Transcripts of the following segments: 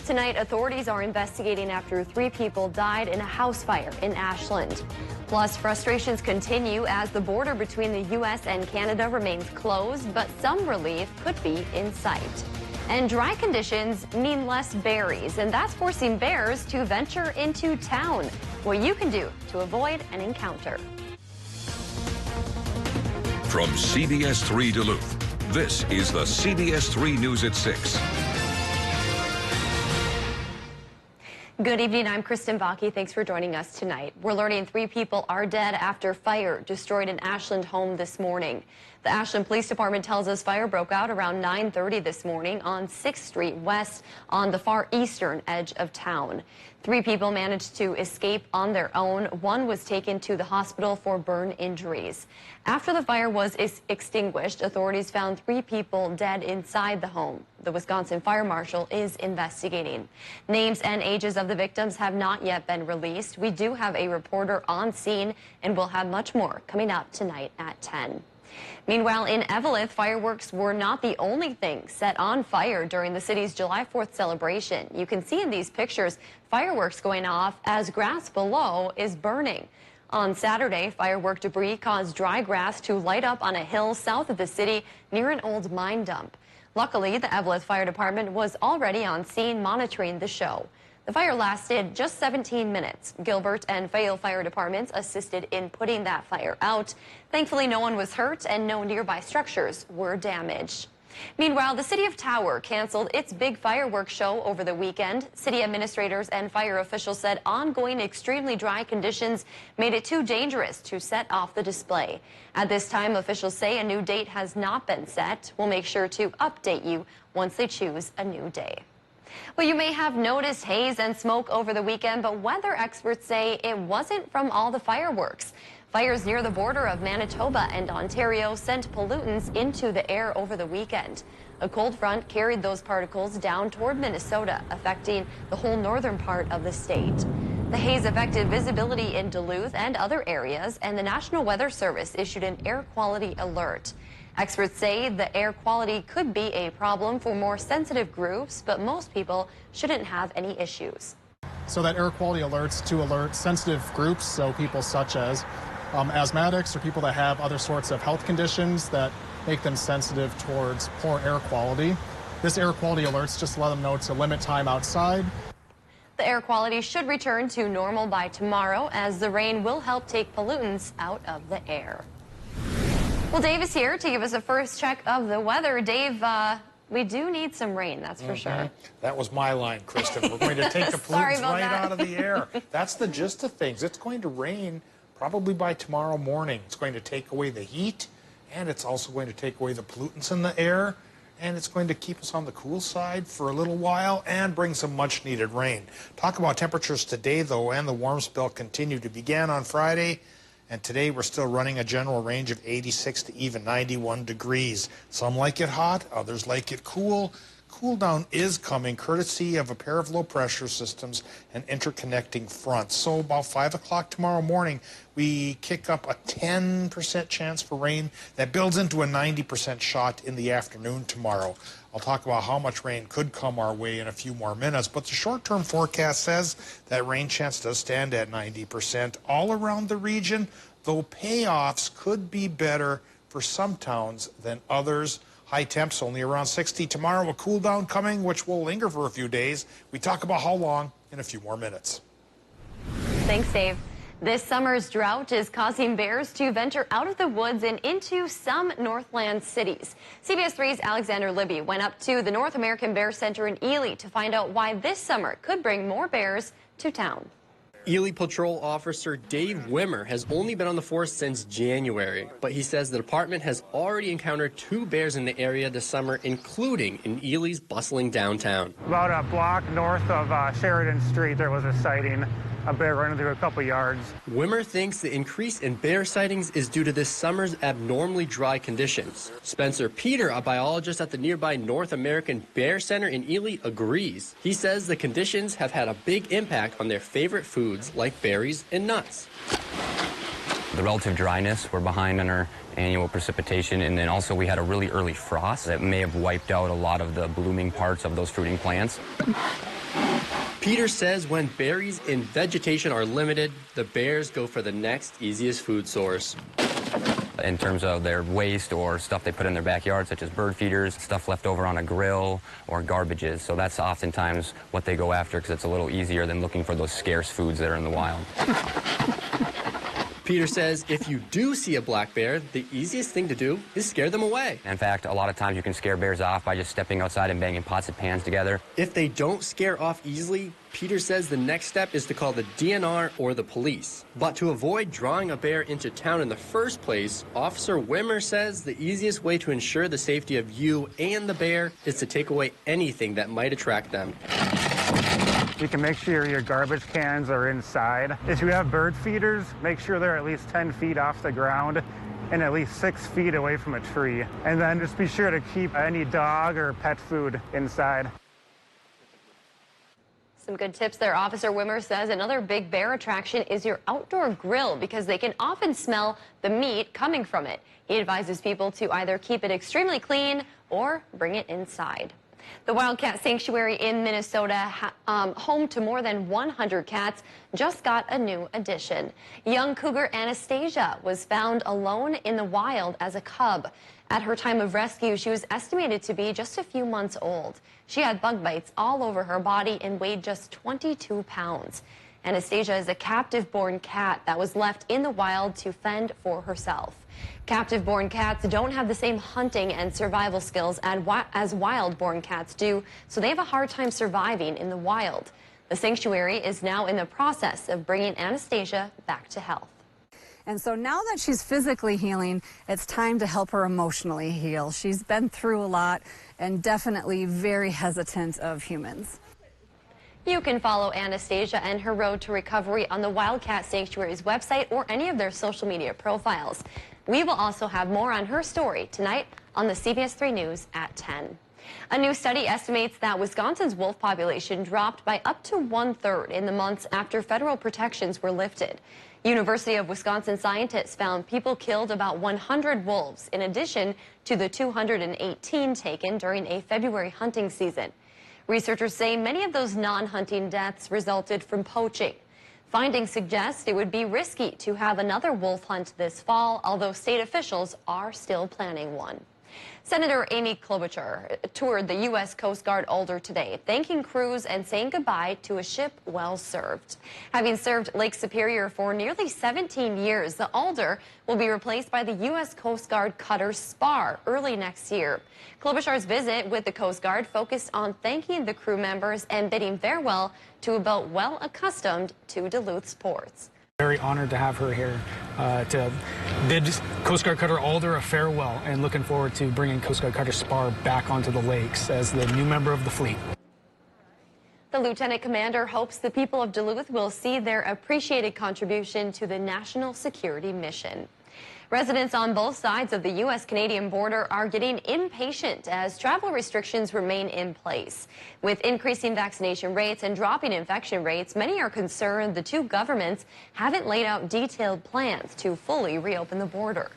Tonight, authorities are investigating after 3 people died in a house fire in Ashland. Plus, frustrations continue as the border between the U.S. and Canada remains closed, but some relief could be in sight. And dry conditions mean less berries, and that's forcing bears to venture into town. What you can do to avoid an encounter. From CBS3 Duluth, this is the CBS3 News at 6. Good evening, I'm Kristen Bakke. Thanks for joining us tonight. We're learning 3 people are dead after fire destroyed an Ashland home this morning. The Ashland Police Department tells us fire broke out around 9:30 this morning on 6th Street West on the far eastern edge of town. 3 people managed to escape on their own. 1 was taken to the hospital for burn injuries. After the fire was extinguished, authorities found 3 people dead inside the home. The Wisconsin Fire Marshal is investigating. Names and ages of the victims have not yet been released. We do have a reporter on scene, and we'll have much more coming up tonight at 10. Meanwhile, in Evelyn, fireworks were not the only thing set on fire during the city's July 4th celebration. You can see in these pictures fireworks going off as grass below is burning. On Saturday, firework debris caused dry grass to light up on a hill south of the city near an old mine dump. Luckily, the Evelyn Fire Department was already on scene monitoring the show. The fire lasted just 17 minutes. Gilbert and Fayette Fire Departments assisted in putting that fire out. Thankfully, no one was hurt and no nearby structures were damaged. Meanwhile, the city of Tower canceled its big fireworks show over the weekend. City administrators and fire officials said ongoing extremely dry conditions made it too dangerous to set off the display. At this time, officials say a new date has not been set. We'll make sure to update you once they choose a new day. Well, you may have noticed haze and smoke over the weekend, but weather experts say it wasn't from all the fireworks. Fires near the border of Manitoba and Ontario sent pollutants into the air over the weekend. A cold front carried those particles down toward Minnesota, affecting the whole northern part of the state. The haze affected visibility in Duluth and other areas, and the National Weather Service issued an air quality alert. Experts say the air quality could be a problem for more sensitive groups, but most people shouldn't have any issues. So that air quality alerts to alert sensitive groups, so people such as asthmatics or people that have other sorts of health conditions that make them sensitive towards poor air quality. This air quality alerts just let them know to limit time outside. The air quality should return to normal by tomorrow, as the rain will help take pollutants out of the air. Well, Dave is here to give us a first check of the weather. Dave, we do need some rain, that's for sure. That was my line, Kristen. We're going to take the pollutants right out of the air. That's the gist of things. It's going to rain probably by tomorrow morning. It's going to take away the heat, and it's also going to take away the pollutants in the air, and it's going to keep us on the cool side for a little while and bring some much-needed rain. Talk about temperatures today, though, and the warm spell continued. It began on Friday. And today we're still running a general range of 86 to even 91 degrees. Some like it hot, others like it cool. Cool down is coming courtesy of a pair of low pressure systems and interconnecting fronts. So about 5 o'clock tomorrow morning, we kick up a 10% chance for rain that builds into a 90% shot in the afternoon tomorrow. I'll talk about how much rain could come our way in a few more minutes, but the short-term forecast says that rain chance does stand at 90% all around the region, though payoffs could be better for some towns than others. High temps only around 60 tomorrow, a cool down coming, which will linger for a few days. We talk about how long in a few more minutes. Thanks, Dave. This summer's drought is causing bears to venture out of the woods and into some Northland cities. CBS3's Alexander Libby went up to the North American Bear Center in Ely to find out why this summer could bring more bears to town. Ely Patrol Officer Dave Wimmer has only been on the force since January, but he says the department has already encountered 2 bears in the area this summer, including in Ely's bustling downtown. About a block north of Sheridan Street, there was a sighting. A bear running through a couple yards. Wimmer thinks the increase in bear sightings is due to this summer's abnormally dry conditions. Spencer Peter, a biologist at the nearby North American Bear Center in Ely, agrees. He says the conditions have had a big impact on their favorite foods like berries and nuts. The relative dryness, we're behind on our annual precipitation, and then also we had a really early frost that may have wiped out a lot of the blooming parts of those fruiting plants. Peter says when berries and vegetation are limited, the bears go for the next easiest food source. In terms of their waste or stuff they put in their backyard, such as bird feeders, stuff left over on a grill, or garbages. So that's oftentimes what they go after because it's a little easier than looking for those scarce foods that are in the wild. Peter says if you do see a black bear, the easiest thing to do is scare them away. In fact, a lot of times you can scare bears off by just stepping outside and banging pots and pans together. If they don't scare off easily, Peter says the next step is to call the DNR or the police. But to avoid drawing a bear into town in the first place, Officer Wimmer says the easiest way to ensure the safety of you and the bear is to take away anything that might attract them. You can make sure your garbage cans are inside. If you have bird feeders, make sure they're at least 10 feet off the ground and at least 6 feet away from a tree. And then just be sure to keep any dog or pet food inside. Some good tips there. Officer Wimmer says another big bear attraction is your outdoor grill because they can often smell the meat coming from it. He advises people to either keep it extremely clean or bring it inside. The Wildcat Sanctuary in Minnesota, home to more than 100 cats, just got a new addition. Young cougar Anastasia was found alone in the wild as a cub. At her time of rescue, she was estimated to be just a few months old. She had bug bites all over her body and weighed just 22 pounds. Anastasia is a captive-born cat that was left in the wild to fend for herself. Captive-born cats don't have the same hunting and survival skills as wild-born cats do, so they have a hard time surviving in the wild. The sanctuary is now in the process of bringing Anastasia back to health. And so now that she's physically healing, it's time to help her emotionally heal. She's been through a lot and definitely very hesitant of humans. You can follow Anastasia and her road to recovery on the Wildcat Sanctuary's website or any of their social media profiles. We will also have more on her story tonight on the CBS3 News at 10. A new study estimates that Wisconsin's wolf population dropped by up to 1/3 in the months after federal protections were lifted. University of Wisconsin scientists found people killed about 100 wolves in addition to the 218 taken during a February hunting season. Researchers say many of those non-hunting deaths resulted from poaching. Findings suggest it would be risky to have another wolf hunt this fall, although state officials are still planning one. Senator Amy Klobuchar toured the U.S. Coast Guard Alder today, thanking crews and saying goodbye to a ship well served. Having served Lake Superior for nearly 17 years, the Alder will be replaced by the U.S. Coast Guard cutter Spar early next year. Klobuchar's visit with the Coast Guard focused on thanking the crew members and bidding farewell to a boat well accustomed to Duluth's ports. Very honored to have her here to bid Coast Guard Cutter Alder a farewell and looking forward to bringing Coast Guard Cutter Spar back onto the lakes as the new member of the fleet. The lieutenant commander hopes the people of Duluth will see their appreciated contribution to the national security mission. Residents on both sides of the U.S.-Canadian border are getting impatient as travel restrictions remain in place. With increasing vaccination rates and dropping infection rates, many are concerned the two governments haven't laid out detailed plans to fully reopen the border.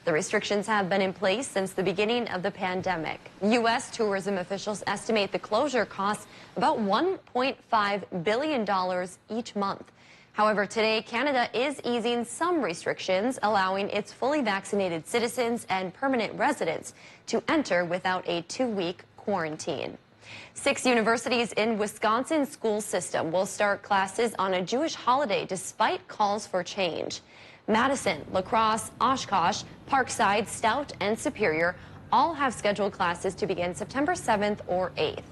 The restrictions have been in place since the beginning of the pandemic. U.S. tourism officials estimate the closure costs about $1.5 billion each month. However, today, Canada is easing some restrictions, allowing its fully vaccinated citizens and permanent residents to enter without a 2-week quarantine. 6 universities in Wisconsin's school system will start classes on a Jewish holiday despite calls for change. Madison, La Crosse, Oshkosh, Parkside, Stout, and Superior all have scheduled classes to begin September 7th or 8th.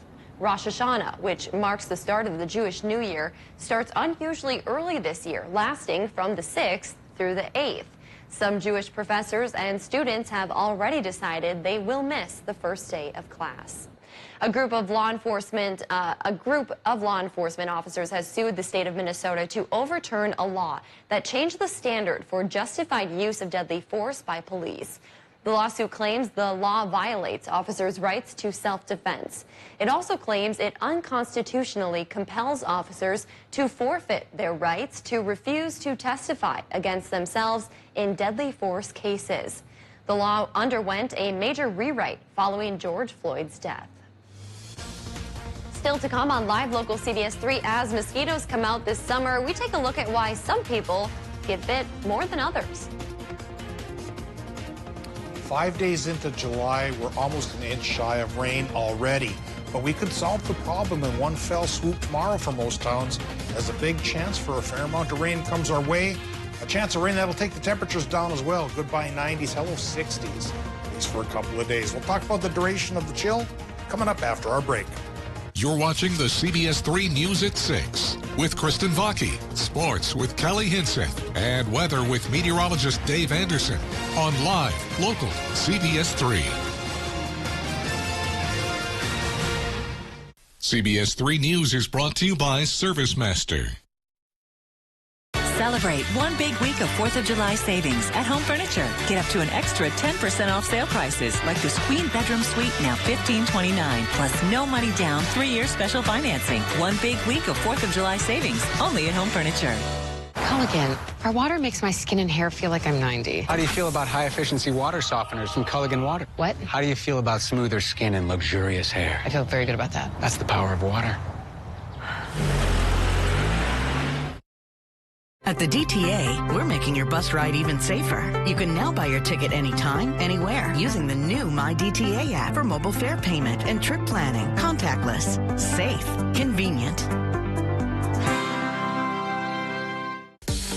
Rosh Hashanah, which marks the start of the Jewish New Year, starts unusually early this year, lasting from the 6th through the 8th. Some Jewish professors and students have already decided they will miss the first day of class. A group of law enforcement officers has sued the state of Minnesota to overturn a law that changed the standard for justified use of deadly force by police. The lawsuit claims the law violates officers' rights to self-defense. It also claims it unconstitutionally compels officers to forfeit their rights to refuse to testify against themselves in deadly force cases. The law underwent a major rewrite following George Floyd's death. still to come on Live Local CBS 3 as mosquitoes come out this summer. We take a look at why some people get bit more than others. 5 days into July, we're almost an inch shy of rain already. But we could solve the problem in one fell swoop tomorrow for most towns, as a big chance for a fair amount of rain comes our way. A chance of rain that'll take the temperatures down as well. Goodbye 90s, hello 60s, at least for a couple of days. We'll talk about the duration of the chill coming up after our break. You're watching the CBS 3 News at 6 with Kristen Vaki, sports with Kelly Hinseth, and weather with meteorologist Dave Anderson on Live Local CBS 3. CBS 3 News is brought to you by ServiceMaster. Celebrate one big week of 4th of July savings at Home Furniture. Get up to an extra 10% off sale prices, like this queen bedroom suite, now $15.29, plus no money down, 3-year special financing. One big week of 4th of July savings, only at Home Furniture. Culligan. Our water makes my skin and hair feel like I'm 90. How do you feel about high-efficiency water softeners from Culligan Water? What? How do you feel about smoother skin and luxurious hair? I feel very good about that. That's the power of water. At the DTA, we're making your bus ride even safer. You can now buy your ticket anytime, anywhere, using the new My DTA app for mobile fare payment and trip planning. Contactless, safe, convenient.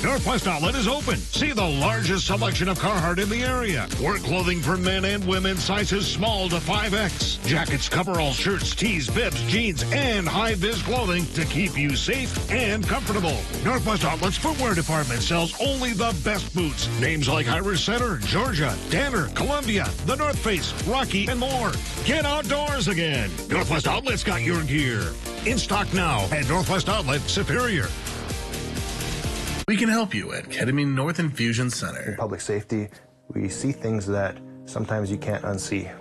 Northwest Outlet is open. See the largest selection of Carhartt in the area. Work clothing for men and women, sizes small to 5X. Jackets, coveralls, shirts, tees, bibs, jeans, and high-vis clothing to keep you safe and comfortable. Northwest Outlet's footwear department sells only the best boots. Names like Irish Setter, Georgia, Danner, Columbia, the North Face, Rocky, and more. Get outdoors again. Northwest Outlet's got your gear. In stock now at Northwest Outlet Superior. We can help you at Ketamine North Infusion Center. In public safety, we see things that sometimes you can't unsee.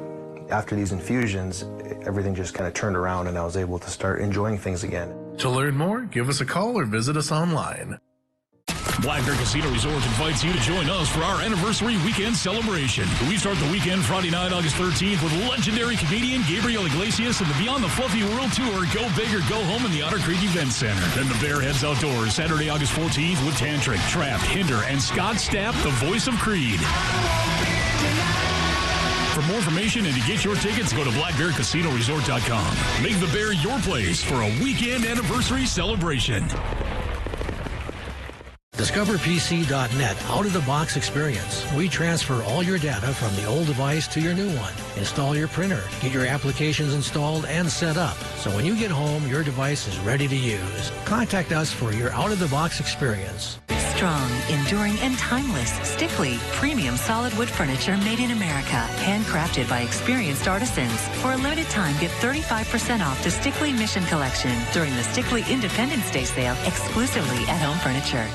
After these infusions, everything just kind of turned around and I was able to start enjoying things again. To learn more, give us a call or visit us online. Black Bear Casino Resort invites you to join us for our anniversary weekend celebration. We start the weekend Friday night, August 13th, with legendary comedian Gabriel Iglesias and the Beyond the Fluffy World Tour Go Big or Go Home in the Otter Creek Event Center. Then the Bear heads outdoors Saturday, August 14th with Tantric, Trapped, Hinder, and Scott Stapp, the voice of Creed. For more information and to get your tickets, go to blackbearcasinoresort.com. Make the Bear your place for a weekend anniversary celebration. DiscoverPC.net out-of-the-box experience. We transfer all your data from the old device to your new one. Install your printer, get your applications installed and set up. So when you get home, your device is ready to use. Contact us for your out-of-the-box experience. Strong, enduring, and timeless. Stickley, premium solid wood furniture made in America. Handcrafted by experienced artisans. For a limited time, get 35% off the Stickley Mission Collection during the Stickley Independence Day sale exclusively at Home Furniture.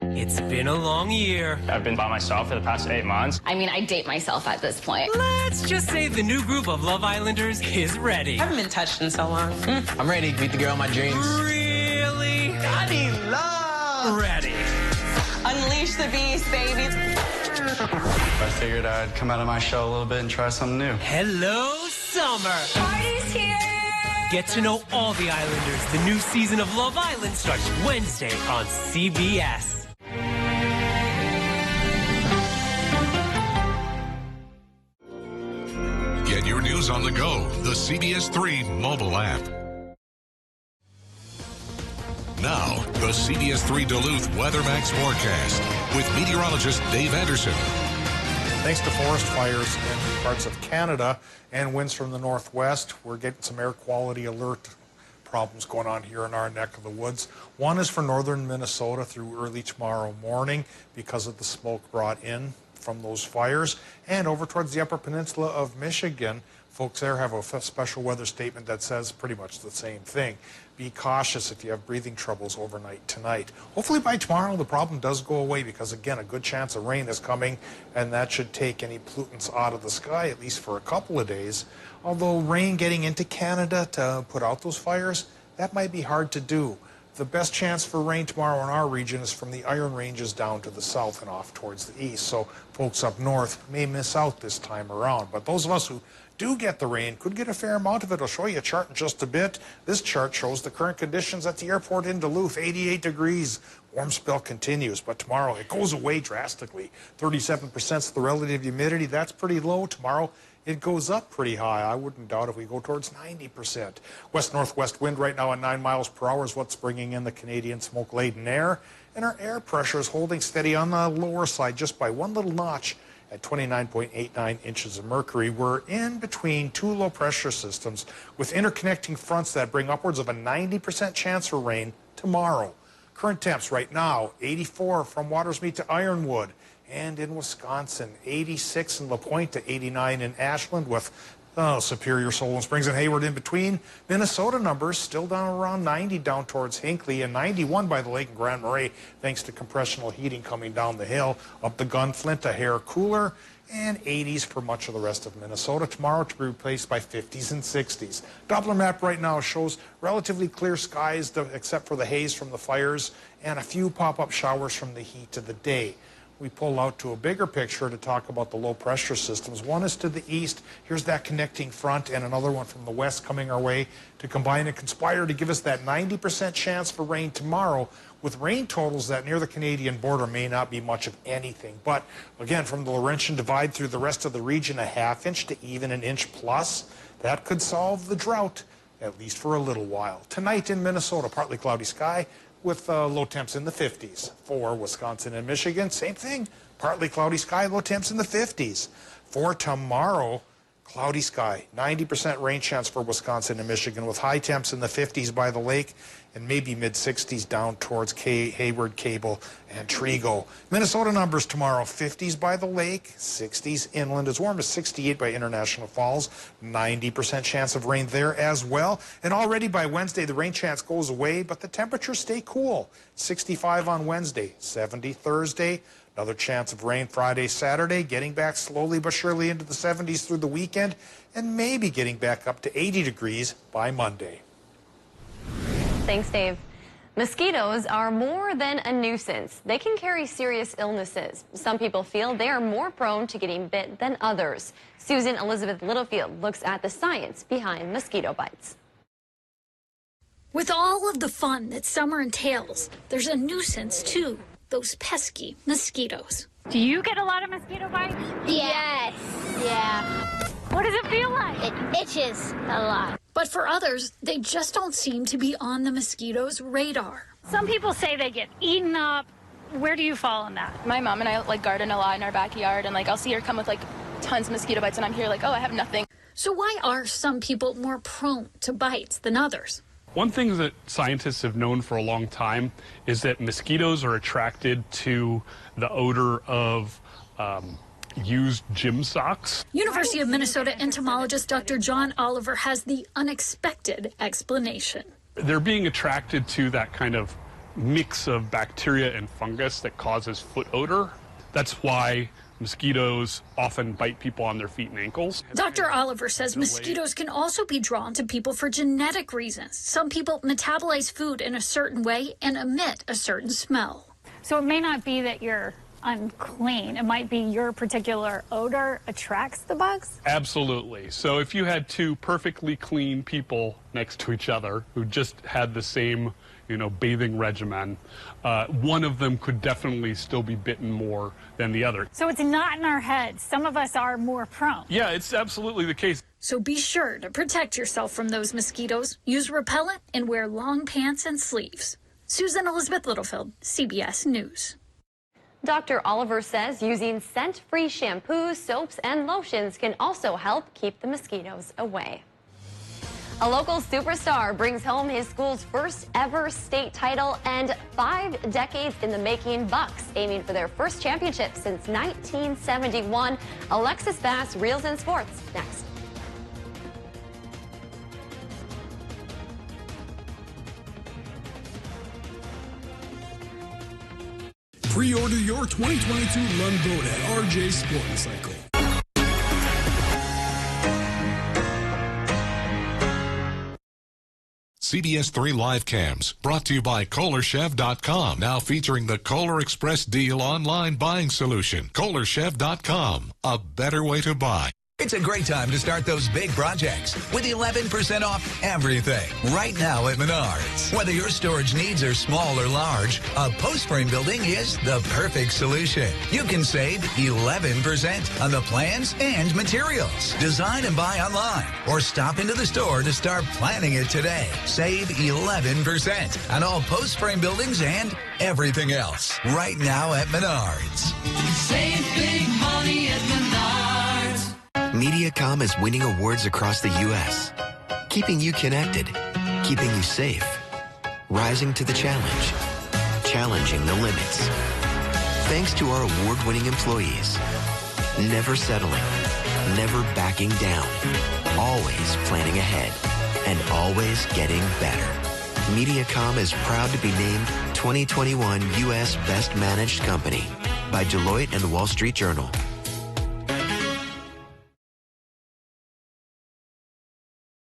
It's been a long year. I've been by myself for the past 8 months. I mean, I date myself at this point. Let's just say the new group of Love Islanders is ready. I haven't been touched in so long. I'm ready to meet the girl of my dreams. Really? I need love. Ready. Unleash the beast, baby. I figured I'd come out of my shell a little bit and try something new. Hello, summer. Party's here. Get to know all the Islanders. The new season of Love Island starts Wednesday on CBS. Get your news on the go, the CBS 3 mobile app. Now, the CBS 3 Duluth WeatherMax forecast with meteorologist Dave Anderson. Thanks to forest fires in parts of Canada and winds from the northwest, we're getting some air quality alert problems going on here in our neck of the woods. One is for northern Minnesota through early tomorrow morning because of the smoke brought in from those fires. And over towards the upper peninsula of Michigan, folks there have a special weather statement that says pretty much the same thing. Be cautious if you have breathing troubles overnight tonight. Hopefully by tomorrow the problem does go away because, again, a good chance of rain is coming, and that should take any pollutants out of the sky, at least for a couple of days. Although rain getting into Canada to put out those fires, that might be hard to do. The best chance for rain tomorrow in our region is from the Iron Ranges down to the south and off towards the east. So folks up north may miss out this time around. But those of us who do get the rain, could get a fair amount of it. I'll show you a chart in just a bit. This chart shows the current conditions at the airport in Duluth, 88 degrees. Warm spell continues, but tomorrow it goes away drastically. 37% is the relative humidity. That's pretty low. Tomorrow it goes up pretty high. I wouldn't doubt if we go towards 90%. West-northwest wind right now at 9 miles per hour is what's bringing in the Canadian smoke-laden air. And our air pressure is holding steady on the lower side just by one little notch at 29.89 inches of mercury. We're in between two low pressure systems with interconnecting fronts that bring upwards of a 90% chance for rain tomorrow. Current temps right now, 84 from Watersmeet to Ironwood. And in Wisconsin, 86 in La Pointe to 89 in Ashland, with Superior, Solon Springs, and Hayward in between. Minnesota numbers still down around 90 down towards Hinckley, and 91 by the lake in Grand Marais, thanks to compressional heating coming down the hill. Up the Gunflint, a hair cooler, and 80s for much of the rest of Minnesota. Tomorrow to be replaced by 50s and 60s. Doppler map right now shows relatively clear skies, except for the haze from the fires, and a few pop-up showers from the heat of the day. We pull out to a bigger picture to talk about the low pressure systems. One is to the east. Here's that connecting front, and another one from the west coming our way to combine and conspire to give us that 90% chance for rain tomorrow, with rain totals that near the Canadian border may not be much of anything. But again, from the Laurentian Divide through the rest of the region, a half inch to even an inch plus. That could solve the drought, at least for a little while. Tonight in Minnesota, partly cloudy sky, with low temps in the 50s. For Wisconsin and Michigan, same thing. Partly cloudy sky, low temps in the 50s. For tomorrow, cloudy sky, 90% rain chance for Wisconsin and Michigan, with high temps in the 50s by the lake and maybe mid-60s down towards Hayward, Cable, and Trigo. Minnesota numbers tomorrow, 50s by the lake, 60s inland, as warm as 68 by International Falls, 90% chance of rain there as well. And already by Wednesday, the rain chance goes away, but the temperatures stay cool. 65 on Wednesday, 70 Thursday. Another chance of rain Friday, Saturday, getting back slowly but surely into the 70s through the weekend, and maybe getting back up to 80 degrees by Monday. Thanks, Dave. Mosquitoes are more than a nuisance. They can carry serious illnesses. Some people feel they are more prone to getting bit than others. Susan Elizabeth Littlefield looks at the science behind mosquito bites. With all of the fun that summer entails, there's a nuisance too. Those pesky mosquitoes. Do you get a lot of mosquito bites? Yes. Yeah. What does it feel like? It itches a lot. But for others, they just don't seem to be on the mosquitoes' radar. Some people say they get eaten up. Where do you fall on that? My mom and I garden a lot in our backyard, and I'll see her come with tons of mosquito bites, and I'm here oh, I have nothing. So why are some people more prone to bites than others? One thing that scientists have known for a long time is that mosquitoes are attracted to the odor of used gym socks. University of Minnesota entomologist Dr. John Oliver has the unexpected explanation. They're being attracted to that kind of mix of bacteria and fungus that causes foot odor. That's why mosquitoes often bite people on their feet and ankles. Dr. Oliver says mosquitoes can also be drawn to people for genetic reasons. Some people metabolize food in a certain way and emit a certain smell. So it may not be that you're unclean. It might be your particular odor attracts the bugs? Absolutely. So if you had two perfectly clean people next to each other who just had the same, bathing regimen, one of them could definitely still be bitten more than the other. So it's not in our heads. Some of us are more prone. Yeah, it's absolutely the case. So be sure to protect yourself from those mosquitoes. Use repellent and wear long pants and sleeves. Susan Elizabeth Littlefield, CBS News. Dr. Oliver says using scent-free shampoos, soaps, and lotions can also help keep the mosquitoes away. A local superstar brings home his school's first ever state title and 5 decades in the making Bucks, aiming for their first championship since 1971. Alexis Bass reels in sports next. Pre-order your 2022 Lund boat at RJ Sport and Cycle. CBS3 Live Cams, brought to you by KohlerChev.com, now featuring the Kohler Express Deal online buying solution. KohlerChev.com, a better way to buy. It's a great time to start those big projects with 11% off everything right now at Menards. Whether your storage needs are small or large, a post frame building is the perfect solution. You can save 11% on the plans and materials. Design and buy online or stop into the store to start planning it today. Save 11% on all post frame buildings and everything else right now at Menards. Save big money at Menards. MediaCom is winning awards across the U.S., keeping you connected, keeping you safe, rising to the challenge, challenging the limits. Thanks to our award-winning employees, never settling, never backing down, always planning ahead, and always getting better. MediaCom is proud to be named 2021 U.S. Best Managed Company by Deloitte and the Wall Street Journal.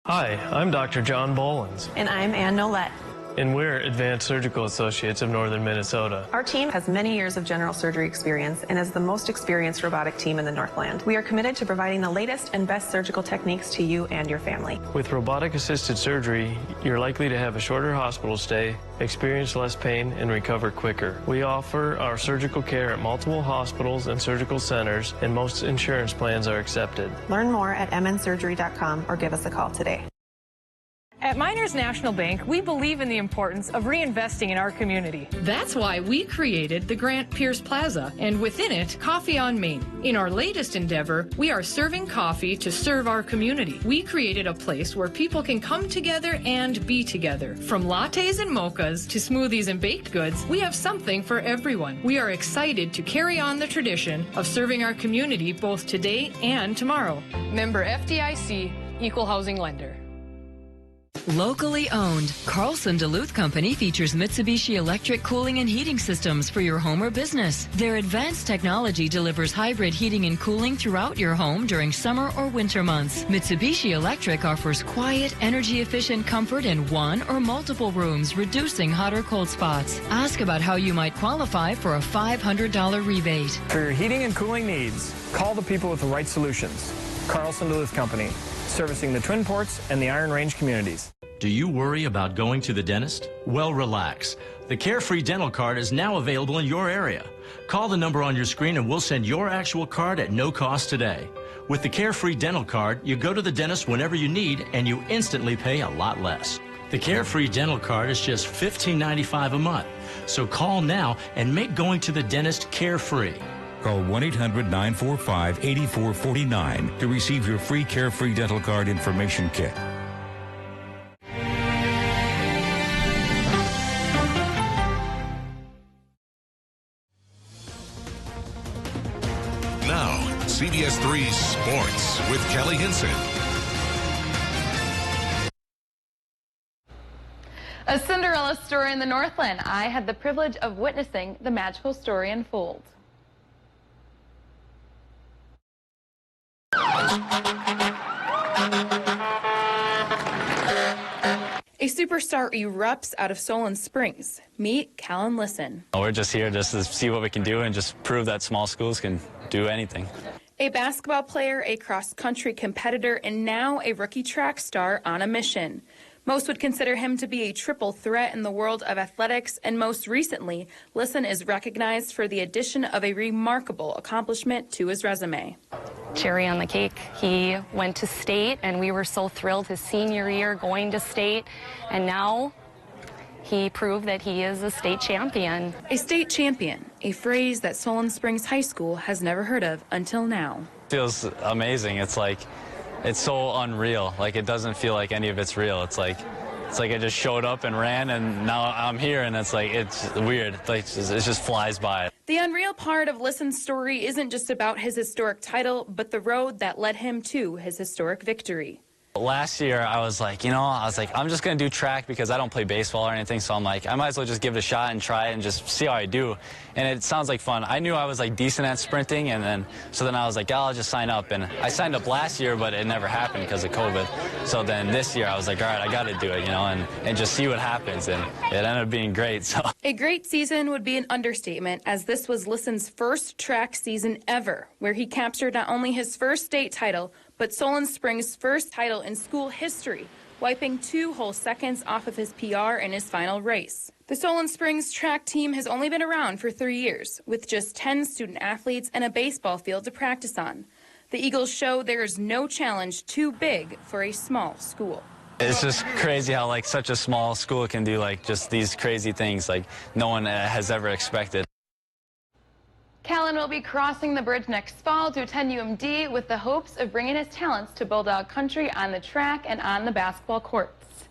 Hi, I'm Dr. John Bolins. And I'm Ann Nolette. And we're Advanced Surgical Associates of Northern Minnesota. Our team has many years of general surgery experience and is the most experienced robotic team in the Northland. We are committed to providing the latest and best surgical techniques to you and your family. With robotic-assisted surgery, you're likely to have a shorter hospital stay, experience less pain, and recover quicker. We offer our surgical care at multiple hospitals and surgical centers, and most insurance plans are accepted. Learn more at mnsurgery.com or give us a call today. At Miners National Bank, we believe in the importance of reinvesting in our community. That's why we created the Grant Pierce Plaza, and within it, Coffee on Main. In our latest endeavor, we are serving coffee to serve our community. We created a place where people can come together and be together. From lattes and mochas to smoothies and baked goods, we have something for everyone. We are excited to carry on the tradition of serving our community both today and tomorrow. Member FDIC, Equal Housing Lender. Locally owned, Carlson Duluth Company features Mitsubishi electric cooling and heating systems for your home or business. Their advanced technology delivers hybrid heating and cooling throughout your home during summer or winter months. Mitsubishi Electric offers quiet, energy-efficient comfort in one or multiple rooms, reducing hot or cold spots. Ask about how you might qualify for a $500 rebate. For your heating and cooling needs, call the people with the right solutions. Carlson Duluth Company, servicing the Twin Ports and the Iron Range communities. Do you worry about going to the dentist? Well, relax. The Carefree Dental Card is now available in your area. Call the number on your screen and we'll send your actual card at no cost today. With the Carefree Dental Card, you go to the dentist whenever you need and you instantly pay a lot less. The Carefree Dental Card is just $15.95 a month. So call now and make going to the dentist carefree. Call 1-800-945-8449 to receive your free Carefree Dental Card information kit. Now, CBS3 Sports with Kelly Hinson. A Cinderella story in the Northland. I had the privilege of witnessing the magical story unfold. A superstar erupts out of Solon Springs. Meet Cal and Listen. We're just here just to see what we can do and just prove that small schools can do anything. A basketball player, a cross-country competitor, and now a rookie track star on a mission. Most would consider him to be a triple threat in the world of athletics, and most recently, Listen is recognized for the addition of a remarkable accomplishment to his resume. Cherry on the cake, he went to state, and we were so thrilled his senior year going to state, and now he proved that he is a state champion. A state champion, a phrase that Solon Springs High School has never heard of until now. Feels amazing. It's like, it's so unreal. Like, it doesn't feel like any of it's real. It's like I just showed up and ran, and now I'm here, and it's like, it's weird. Like, it just flies by. The unreal part of Listen's story isn't just about his historic title, but the road that led him to his historic victory. Last year, I was like, I'm just going to do track because I don't play baseball or anything, so I'm like, I might as well just give it a shot and try it and just see how I do. And it sounds like fun. I knew I was like decent at sprinting, and so then I was like, I'll just sign up. And I signed up last year, but it never happened because of COVID. So then this year, I was like, all right, I got to do it, and just see what happens. And it ended up being great. So a great season would be an understatement, as this was Liston's first track season ever, where he captured not only his first state title, but Solon Springs' first title in school history, wiping 2 whole seconds off of his PR in his final race. The Solon Springs track team has only been around for 3 years, with just 10 student athletes and a baseball field to practice on. The Eagles show there is no challenge too big for a small school. it's just crazy how like such a small school can do like just these crazy things like no one has ever expected. Callan will be crossing the bridge next fall to attend UMD with the hopes of bringing his talents to Bulldog Country on the track and on the basketball courts.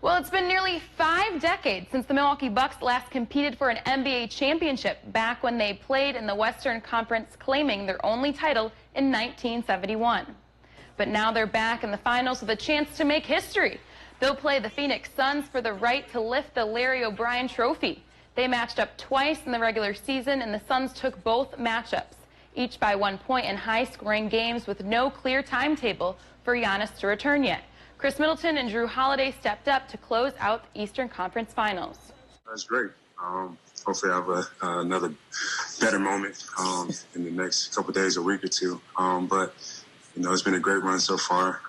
Well, it's been nearly 5 decades since the Milwaukee Bucks last competed for an NBA championship, back when they played in the Western Conference, claiming their only title in 1971. But now they're back in the finals with a chance to make history. They'll play the Phoenix Suns for the right to lift the Larry O'Brien Trophy. They matched up twice in the regular season, and the Suns took both matchups, each by 1 point in high-scoring games with no clear timetable for Giannis to return yet. Chris Middleton and Drew Holiday stepped up to close out the Eastern Conference Finals. That's great. Hopefully I have another better moment in the next couple days, a week or two. But, you know, it's been a great run so far.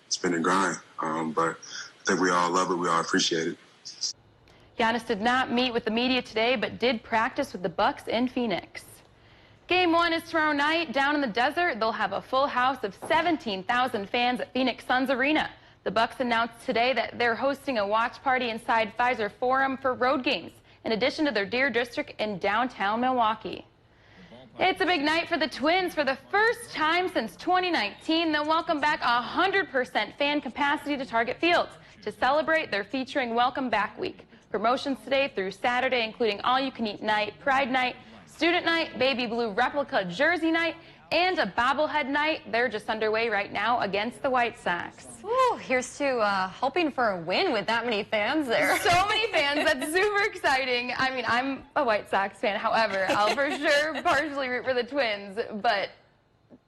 It's been a grind, but I think we all love it. We all appreciate it. Giannis did not meet with the media today, but did practice with the Bucks in Phoenix. Game 1 is tomorrow night down in the desert. They'll have a full house of 17,000 fans at Phoenix Suns Arena. The Bucks announced today that they're hosting a watch party inside Pfizer Forum for road games, in addition to their Deer District in downtown Milwaukee. It's a big night for the Twins. For the first time since 2019, they'll welcome back 100% fan capacity to Target Field to celebrate their featuring Welcome Back Week. Promotions today through Saturday, including all-you-can-eat night, Pride Night, Student Night, Baby Blue Replica Jersey Night, and a bobblehead night. They're just underway right now against the White Sox. Ooh, here's to hoping for a win with that many fans there. So many fans. That's super exciting. I mean, I'm a White Sox fan. However, I'll for sure partially root for the Twins. But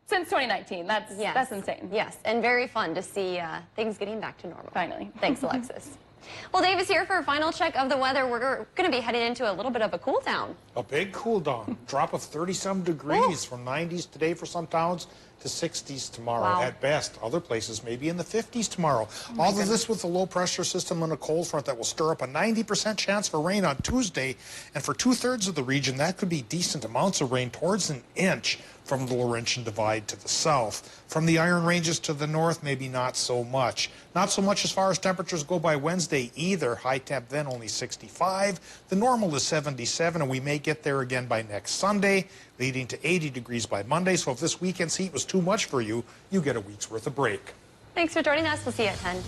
since 2019, that's insane. Yes, and very fun to see things getting back to normal. Finally. Thanks, Alexis. Well, Dave is here for a final check of the weather. We're going to be heading into a little bit of a cool down. A big cool down. Drop of 30-some degrees from 90s today for some towns to 60s tomorrow at best. Other places maybe in the 50s tomorrow. All of this with a low-pressure system and a cold front that will stir up a 90% chance for rain on Tuesday. And for 2/3 of the region, that could be decent amounts of rain, towards an inch from the Laurentian Divide to the south. From the Iron Ranges to the north, maybe not so much. Not so much as far as temperatures go by Wednesday either. High temp then only 65. The normal is 77, and we may get there again by next Sunday, leading to 80 degrees by Monday. So if this weekend's heat was too much for you, you get a week's worth of break. Thanks for joining us. We'll see you at 10.